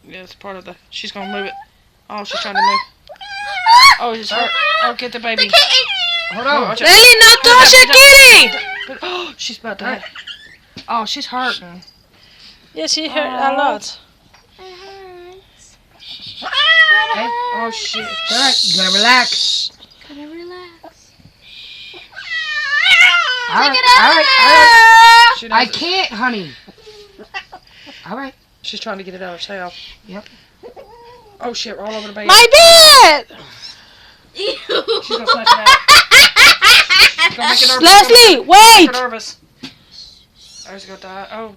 Yeah, it's part of the. She's gonna move it. Oh, she's trying to move. Oh, it's hurt. Oh, get the baby. Hold on. Lily, no touch your kitty! Oh, she's about to die. Oh, she's hurting. Yeah, she hurt a lot. Okay. Oh, shit. Alright, you gotta relax. Gotta relax. Alright. I can't, honey. Alright. She's trying to get it out herself. Yep. Oh, shit, all over the baby. My bed! She's gonna snatch it out. She's gonna make it nervous. Leslie, wait! Nervous. I was gonna die. Oh.